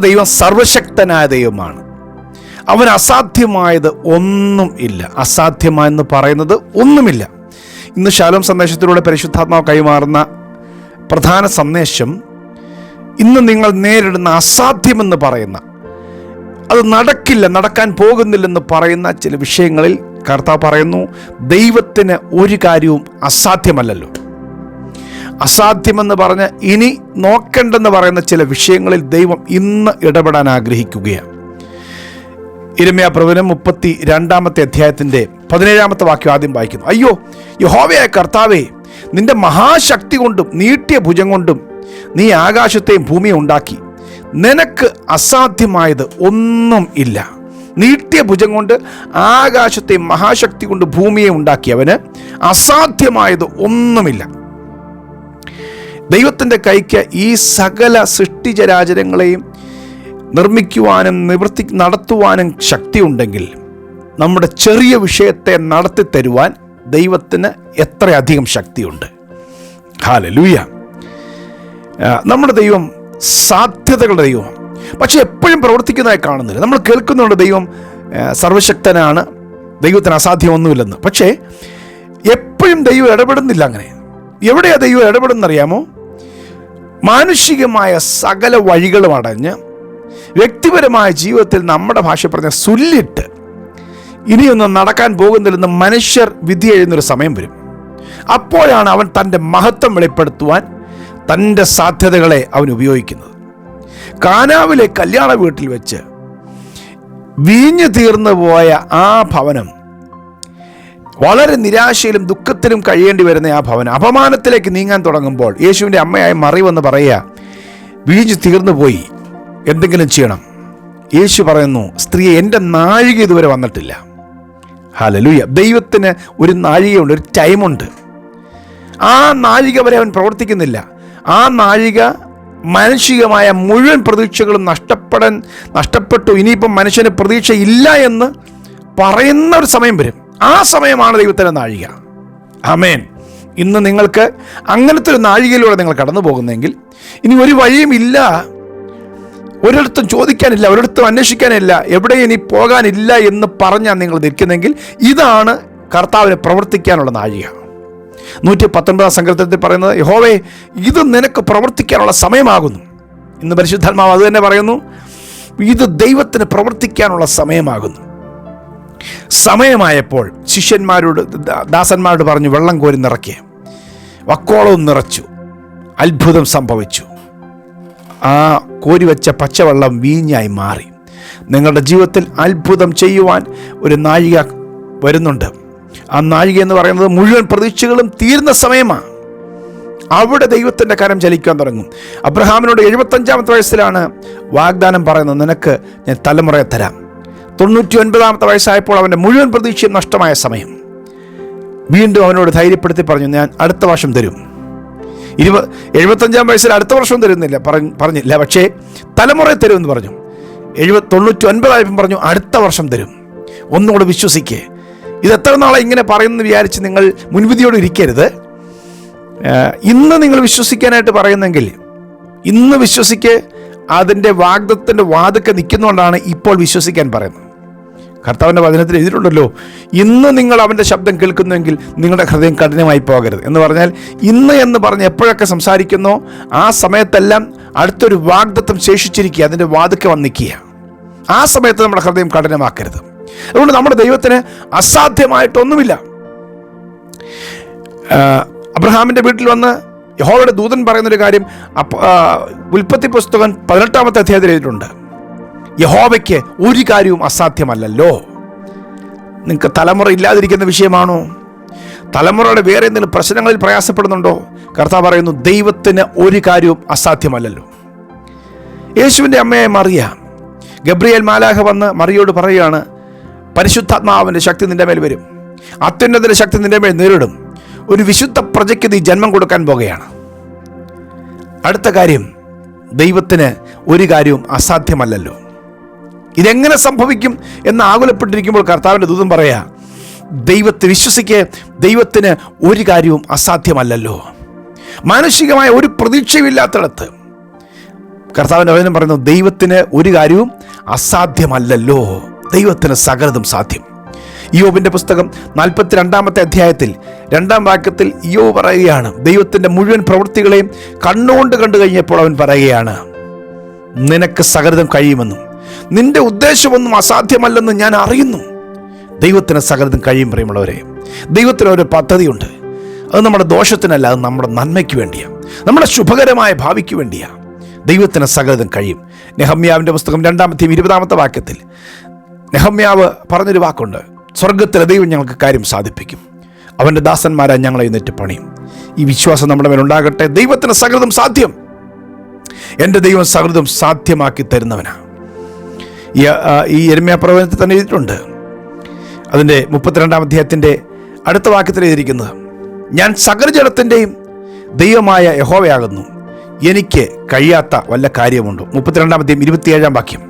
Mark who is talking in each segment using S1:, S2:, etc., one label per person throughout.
S1: ദൈവം സർവശക്തനായ ദൈവമാണ്. അവന് അസാധ്യമായത് ഒന്നും ഇല്ല. അസാധ്യമായെന്ന് പറയുന്നത് ഒന്നുമില്ല. ഇന്ന് ശാലോം സന്ദേശത്തിലൂടെ പരിശുദ്ധാത്മാവ് കൈമാറുന്ന പ്രധാന സന്ദേശം, ഇന്ന് നിങ്ങൾ നേരിടുന്ന അസാധ്യമെന്ന് പറയുന്ന, അത് നടക്കില്ല, നടക്കാൻ പോകുന്നില്ലെന്ന് പറയുന്ന ചില വിഷയങ്ങളിൽ കർത്താവ് പറയുന്നു, ദൈവത്തിന് ഒരു കാര്യവും അസാധ്യമല്ലല്ലോ. അസാധ്യമെന്ന് പറഞ്ഞ് ഇനി നോക്കണ്ടെന്ന് പറയുന്ന ചില വിഷയങ്ങളിൽ ദൈവം ഇന്ന് ഇടപെടാൻ ആഗ്രഹിക്കുകയാണ്. യിരെമ്യാ പ്രവചനം 32 അധ്യായത്തിൻ്റെ 17 വാക്യം ആദ്യം വായിക്കുന്നു. അയ്യോ യഹോവയായ കർത്താവേ, നിന്റെ മഹാശക്തി കൊണ്ടും നീട്ടിയ ഭുജം കൊണ്ടും നീ ആകാശത്തെയും ഭൂമിയും ഉണ്ടാക്കി. നിനക്ക് അസാധ്യമായത് ഒന്നും ഇല്ല. നീട്ടിയ ഭുജം കൊണ്ട് ആകാശത്തെയും മഹാശക്തി കൊണ്ട് ഭൂമിയെ ഉണ്ടാക്കിയവന് അസാധ്യമായത് ഒന്നുമില്ല. ദൈവത്തിൻ്റെ കൈക്ക് ഈ സകല സൃഷ്ടിചരാചരങ്ങളെയും നിർമ്മിക്കുവാനും നടത്തുവാനും ശക്തിയുണ്ടെങ്കിൽ നമ്മുടെ ചെറിയ വിഷയത്തെ നടത്തി തരുവാൻ ദൈവത്തിന് എത്രയധികം ശക്തിയുണ്ട്. ഹല്ലേലൂയ. നമ്മുടെ ദൈവം സാധ്യതകളുടെ ദൈവമാണ്. പക്ഷെ എപ്പോഴും പ്രവർത്തിക്കുന്നതായി കാണുന്നില്ല. നമ്മൾ കേൾക്കുന്നുണ്ട് ദൈവം സർവശക്തനാണ്, ദൈവത്തിന് അസാധ്യമൊന്നുമില്ലെന്ന്. പക്ഷേ എപ്പോഴും ദൈവം ഇടപെടുന്നില്ല. അങ്ങനെ എവിടെയാണ് ദൈവം ഇടപെടുന്നറിയാമോ? മാനുഷികമായ സകല വഴികളും അടഞ്ഞ് വ്യക്തിപരമായ ജീവിതത്തിൽ നമ്മുടെ ഭാഷ പറഞ്ഞ സുല്ലിട്ട് ഇനിയൊന്നും നടക്കാൻ പോകുന്നില്ലെന്ന് മനുഷ്യർ വിധി എഴുതുന്നൊരു സമയം വരും. അപ്പോഴാണ് അവൻ തൻ്റെ മഹത്വം വെളിപ്പെടുത്തുവാൻ തൻ്റെ സാധ്യതകളെ അവൻ ഉപയോഗിക്കുന്നത്. കാനാവിലെ കല്യാണ വീട്ടിൽ വെച്ച് വീഞ്ഞു തീർന്നു പോയ ആ ഭവനം, വളരെ നിരാശയിലും ദുഃഖത്തിലും കഴിയേണ്ടി വരുന്ന ആ ഭവനം അപമാനത്തിലേക്ക് നീങ്ങാൻ തുടങ്ങുമ്പോൾ യേശുവിൻ്റെ അമ്മയായ മറിയം പറയുക, വീഞ്ഞു തീർന്നു പോയി, എന്തെങ്കിലും ചെയ്യണം. യേശു പറയുന്നു, സ്ത്രീയെ, എൻ്റെ നാഴിക ഇതുവരെ വന്നിട്ടില്ല. ഹല്ലേലൂയ. ദൈവത്തിന് ഒരു നാഴികയുണ്ട്, ഒരു ടൈമുണ്ട്. ആ നാഴിക വരെ അവൻ പ്രവർത്തിക്കുന്നില്ല. ആ നാഴിക മാനുഷികമായ മുഴുവൻ പ്രതീക്ഷകളും നഷ്ടപ്പെട്ടു, ഇനിയിപ്പം മനുഷ്യന് പ്രതീക്ഷ ഇല്ല എന്ന് പറയുന്ന ഒരു സമയം വരും. ആ സമയമാണ് ദൈവത്തിൻ്റെ നാഴിക. ആമേൻ. ഇന്ന് നിങ്ങൾക്ക് അങ്ങനത്തെ ഒരു നാഴികയിലൂടെ നിങ്ങൾ കടന്നു പോകുന്നെങ്കിൽ ഇനി ഒരു വഴിയും ഇല്ല, ഒരിടത്തും ചോദിക്കാനില്ല, ഒരിടത്തും അന്വേഷിക്കാനില്ല, എവിടെ ഇനി പോകാനില്ല എന്ന് പറഞ്ഞാൽ നിങ്ങൾ നിൽക്കുന്നെങ്കിൽ ഇതാണ് കർത്താവിനെ പ്രവർത്തിക്കാനുള്ള നാഴിക. 119 സങ്കീർത്തനത്തിൽ പറയുന്നത്, യഹോവേ, ഇത് നിനക്ക് പ്രവർത്തിക്കാനുള്ള സമയമാകുന്നു. ഇന്ന് പരിശുദ്ധാത്മാവ് അത് തന്നെ പറയുന്നു, ഇത് ദൈവത്തിന് പ്രവർത്തിക്കാനുള്ള സമയമാകുന്നു. സമയമായപ്പോൾ ദാസന്മാരോട് പറഞ്ഞു, വെള്ളം കോരി നിറയ്ക്കുക. വക്കോളവും നിറച്ചു. അത്ഭുതം സംഭവിച്ചു. ആ കോരിവെച്ച പച്ചവെള്ളം വീഞ്ഞായി മാറി. നിങ്ങളുടെ ജീവിതത്തിൽ അത്ഭുതം ചെയ്യുവാൻ ഒരു നാഴിക വരുന്നുണ്ട്. ആ നാഴിക എന്ന് പറയുന്നത് മുഴുവൻ പ്രതീക്ഷകളും തീർന്ന സമയമാണ്. അവിടെ ദൈവത്തിൻ്റെ കരം ചലിക്കാൻ തുടങ്ങും. അബ്രഹാമിനോട് 75 വയസ്സിലാണ് വാഗ്ദാനം പറയുന്നത്, നിനക്ക് ഞാൻ തലമുറയെ തരാം. 99 വയസ്സായപ്പോൾ അവൻ്റെ മുഴുവൻ പ്രതീക്ഷയും നഷ്ടമായ സമയം. വീണ്ടും അവനോട് ധൈര്യപ്പെടുത്തി പറഞ്ഞു, ഞാൻ അടുത്ത വർഷം തരും. 75 വയസ്സിൽ അടുത്ത വർഷം തരുന്നില്ല പറഞ്ഞില്ല, പക്ഷേ തലമുറയെ തരുമെന്ന് പറഞ്ഞു. 99 പറഞ്ഞു, അടുത്ത വർഷം തരും. ഒന്നുകൂടെ വിശ്വസിക്കേ. ഇത് എത്ര നാളെ ഇങ്ങനെ പറയുമെന്ന് വിചാരിച്ച് നിങ്ങൾ മുൻവിധിയോട് ഇരിക്കരുത്. ഇന്ന് നിങ്ങൾ വിശ്വസിക്കാനായിട്ട് പറയുന്നെങ്കിൽ ഇന്ന് വിശ്വസിക്ക്. അതിൻ്റെ വാഗ്ദത്തത്തിൻ്റെ വാതിക്കെ നിൽക്കുന്നതുകൊണ്ടാണ് ഇപ്പോൾ വിശ്വസിക്കാൻ പറയുന്നത്. കർത്താവിൻ്റെ വചനത്തിൽ എഴുതിയിട്ടുണ്ടല്ലോ, ഇന്ന് നിങ്ങൾ അവൻ്റെ ശബ്ദം കേൾക്കുന്നുവെങ്കിൽ നിങ്ങളുടെ ഹൃദയം കഠിനമായി പോകരുത് എന്ന് പറഞ്ഞാൽ, ഇന്ന് എന്ന് പറഞ്ഞ് എപ്പോഴൊക്കെ സംസാരിക്കുന്നോ ആ സമയത്തെല്ലാം അടുത്തൊരു വാഗ്ദത്തം ശേഷിച്ചിരിക്കുക, അതിൻ്റെ വാതിക്കെ വന്നിക്കുക. ആ സമയത്ത് നമ്മുടെ ഹൃദയം കഠിനമാക്കരുത്. അതുകൊണ്ട് നമ്മുടെ ദൈവത്തിന് അസാധ്യമായിട്ടൊന്നുമില്ല. അബ്രഹാമിൻ്റെ വീട്ടിൽ വന്ന് യഹോവയുടെ ദൂതൻ പറയുന്നൊരു കാര്യം ഉൽപ്പത്തി പുസ്തകം 18 അധ്യായത്തിൽ എഴുതിയിട്ടുണ്ട്, യഹോവയ്ക്ക് ഒരു കാര്യവും അസാധ്യമല്ലല്ലോ. നിങ്ങൾക്ക് തലമുറ ഇല്ലാതിരിക്കുന്ന വിഷയമാണോ? തലമുറയുടെ വേറെ എന്തെങ്കിലും പ്രശ്നങ്ങളിൽ പ്രയാസപ്പെടുന്നുണ്ടോ? കർത്താവ് പറയുന്നു, ദൈവത്തിന് ഒരു കാര്യവും അസാധ്യമല്ലല്ലോ. യേശുവിൻ്റെ അമ്മയായ മറിയ, ഗബ്രിയേൽ മാലാഖ വന്ന് മറിയോട് പറയുകയാണ്, പരിശുദ്ധാത്മാവിൻ്റെ ശക്തി നിന്റെ മേൽ വരും, അത്യുന്നതന്റെ ശക്തി നിന്റെ മേൽ നേരിടും, ഒരു വിശുദ്ധ പ്രജയ്ക്ക് നീ ജന്മം കൊടുക്കാൻ പോകുകയാണ്. അടുത്ത കാര്യം, ദൈവത്തിന് ഒരു കാര്യവും അസാധ്യമല്ലല്ലോ. ഇതെങ്ങനെ സംഭവിക്കും എന്ന് ആകുലപ്പെട്ടിരിക്കുമ്പോൾ കർത്താവിൻ്റെ ദൂതൻ പറയാ, ദൈവത്തെ വിശ്വസിക്ക്, ദൈവത്തിന് ഒരു കാര്യവും അസാധ്യമല്ലല്ലോ. മാനുഷികമായ ഒരു പ്രതീക്ഷയുമില്ലാത്തിടത്ത് കർത്താവിൻ്റെ വചനം പറയുന്നു, ദൈവത്തിന് ഒരു കാര്യവും അസാധ്യമല്ലല്ലോ, ദൈവത്തിന് സകലതും സാധ്യം. യോബിൻ്റെ പുസ്തകം 42 അധ്യായത്തിൽ 2 വാക്യത്തിൽ യോബ് പറയുകയാണ്, ദൈവത്തിൻ്റെ മുഴുവൻ പ്രവൃത്തികളെയും കണ്ണുകൊണ്ട് കണ്ടു കഴിഞ്ഞപ്പോൾ അവൻ പറയുകയാണ്, നിനക്ക് സകലതും കഴിയുമെന്നും നിന്റെ ഉദ്ദേശമൊന്നും അസാധ്യമല്ലെന്ന് ഞാൻ അറിയുന്നു. ദൈവത്തിന് സകലതും കഴിയും. പ്രിയമുള്ളവരെ, ദൈവത്തിന് ഒരു പദ്ധതിയുണ്ട്. അത് നമ്മുടെ ദോഷത്തിനല്ല, അത് നമ്മുടെ നന്മയ്ക്ക് വേണ്ടിയാണ്, നമ്മുടെ ശുഭകരമായ ഭാവിക്ക് വേണ്ടിയാണ്. ദൈവത്തിന് സകലതും കഴിയും. നെഹമ്യാവിൻ്റെ പുസ്തകം 2-20 വാക്യത്തിൽ നെഹമ്യാവ് പറഞ്ഞൊരു വാക്കുണ്ട്, സ്വർഗത്തിലെ ദൈവം ഞങ്ങൾക്ക് കാര്യം സാധിപ്പിക്കും, അവൻ്റെ ദാസന്മാരാ ഞങ്ങളെ എഴുന്നേറ്റ് പണിയും. ഈ വിശ്വാസം നമ്മുടെ മേലുണ്ടാകട്ടെ. ദൈവത്തിന് സകലതും സാധ്യം. എൻ്റെ ദൈവം സകലതും സാധ്യമാക്കി തരുന്നവനാണ്. ഈ യിരെമ്യാ പ്രവചനത്തിൽ തന്നെ എഴുതിയിട്ടുണ്ട്. അതിൻ്റെ 32 അധ്യായത്തിൻ്റെ അടുത്ത വാക്യത്തിൽ എഴുതിയിരിക്കുന്നത്, ഞാൻ സകല ജഡത്തിൻ്റെയും ദൈവമായ യഹോവയാകുന്നു, എനിക്ക് കഴിയാത്ത വല്ല കാര്യമുണ്ടോ. 32 അധ്യായം 27 വാക്യം.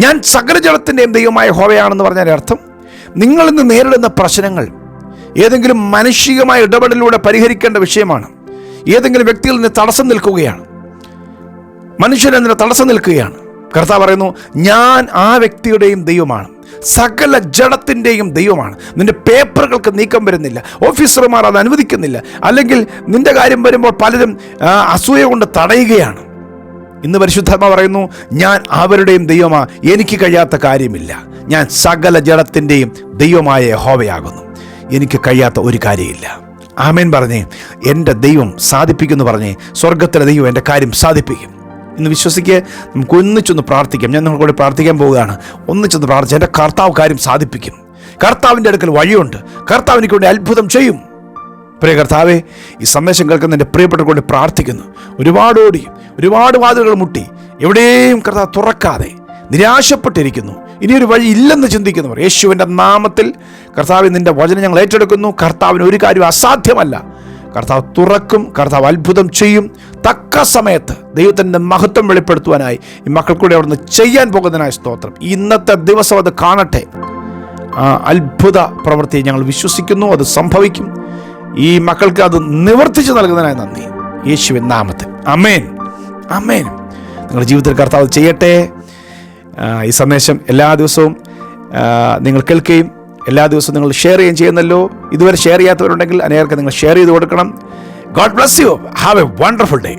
S1: ഞാൻ സകല ജഡത്തിൻ്റെയും ദൈവമായ യഹോവയാണെന്ന് പറഞ്ഞാൽ അർത്ഥം, നിങ്ങളിന്ന് നേരിടുന്ന പ്രശ്നങ്ങൾ ഏതെങ്കിലും മാനുഷികമായ ഇടപെടലിലൂടെ പരിഹരിക്കേണ്ട വിഷയമാണ്. ഏതെങ്കിലും വ്യക്തിയിൽ നിന്ന് തടസ്സം നിൽക്കുകയാണ്, മനുഷ്യരെന്നിന് തടസ്സം നിൽക്കുകയാണ്. കർത്താവ് പറയുന്നു, ഞാൻ ആ വ്യക്തിയുടെയും ദൈവമാണ്, സകല ജഡത്തിൻ്റെയും ദൈവമാണ്. നിന്റെ പേപ്പറുകൾക്ക് നീക്കം വരുന്നില്ല, ഓഫീസർമാർ അത് അനുവദിക്കുന്നില്ല, അല്ലെങ്കിൽ നിന്റെ കാര്യം വരുമ്പോൾ പലരും അസൂയ കൊണ്ട് തടയുകയാണ്. ഇന്ന് പരിശുദ്ധാത്മാ പറയുന്നു, ഞാൻ അവരുടെയും ദൈവമാ, എനിക്ക് കഴിയാത്ത കാര്യമില്ല. ഞാൻ സകല ജഡത്തിൻ്റെയും ദൈവമായ യഹോവയാകുന്നു, എനിക്ക് കഴിയാത്ത ഒരു കാര്യമില്ല. ആമേൻ പറഞ്ഞേ. എൻ്റെ ദൈവം സാധിപ്പിക്കുമെന്ന് പറഞ്ഞേ. സ്വർഗത്തിലെ ദൈവം എൻ്റെ കാര്യം സാധിപ്പിക്കും. ഇന്ന് വിശ്വസിക്കുക. നമുക്ക് ഒന്നിച്ചൊന്ന് പ്രാർത്ഥിക്കാം. ഞാൻ നിങ്ങളോട് പ്രാർത്ഥിക്കാൻ പോവുകയാണ്. ഒന്നിച്ചൊന്ന് പ്രാർത്ഥിച്ച് എൻ്റെ കർത്താവ് കാര്യം സാധിപ്പിക്കും. കർത്താവിൻ്റെ അടുക്കൽ വഴിയുണ്ട്. കർത്താവ് എനിക്ക് വേണ്ടി അത്ഭുതം ചെയ്യും. പ്രിയ കർത്താവേ, ഈ സന്ദേശം കേൾക്കുന്ന എൻ്റെ പ്രിയപ്പെട്ടവരോട് പ്രാർത്ഥിക്കുന്നു. ഒരുപാട് വാതിലുകൾ മുട്ടി എവിടെയും കർത്താവ് തുറക്കാതെ നിരാശപ്പെട്ടിരിക്കുന്നു, ഇനിയൊരു വഴി ഇല്ലെന്ന് ചിന്തിക്കുന്നവർ, യേശുവിൻ്റെ നാമത്തിൽ കർത്താവ് നിൻ്റെ വചനം ഞങ്ങൾ ഏറ്റെടുക്കുന്നു. കർത്താവിന് ഒരു കാര്യം അസാധ്യമല്ല. കർത്താവ് തുറക്കും, കർത്താവ് അത്ഭുതം ചെയ്യും. തക്ക സമയത്ത് ദൈവത്തിൻ്റെ മഹത്വം വെളിപ്പെടുത്തുവാനായി ഈ മക്കൾക്കൂടെ അവിടുന്ന് ചെയ്യാൻ പോകുന്നതിനായ സ്തോത്രം. ഇന്നത്തെ ദിവസം അത് കാണട്ടെ. ആ അത്ഭുത പ്രവൃത്തിയെ ഞങ്ങൾ വിശ്വസിക്കുന്നു, അത് സംഭവിക്കും. ഈ മക്കൾക്ക് അത് നിവർത്തിച്ച് നൽകുന്നതിനായി നന്ദി, യേശുവിൻ നാമത്തിൽ. ആമേൻ, ആമേൻ. നിങ്ങളുടെ ജീവിതത്തിൽ കർത്താവ് ചെയ്യട്ടെ. ഈ സന്ദേശം എല്ലാ ദിവസവും നിങ്ങൾ കേൾക്കുകയും എല്ലാ ദിവസവും നിങ്ങൾ ഷെയർ ചെയ്യുകയും ചെയ്യുന്നല്ലോ. ഇതുവരെ ഷെയർ ചെയ്യാത്തവരുണ്ടെങ്കിൽ അനേകർക്ക് നിങ്ങൾ ഷെയർ ചെയ്ത് കൊടുക്കണം. God bless you. Have a wonderful day.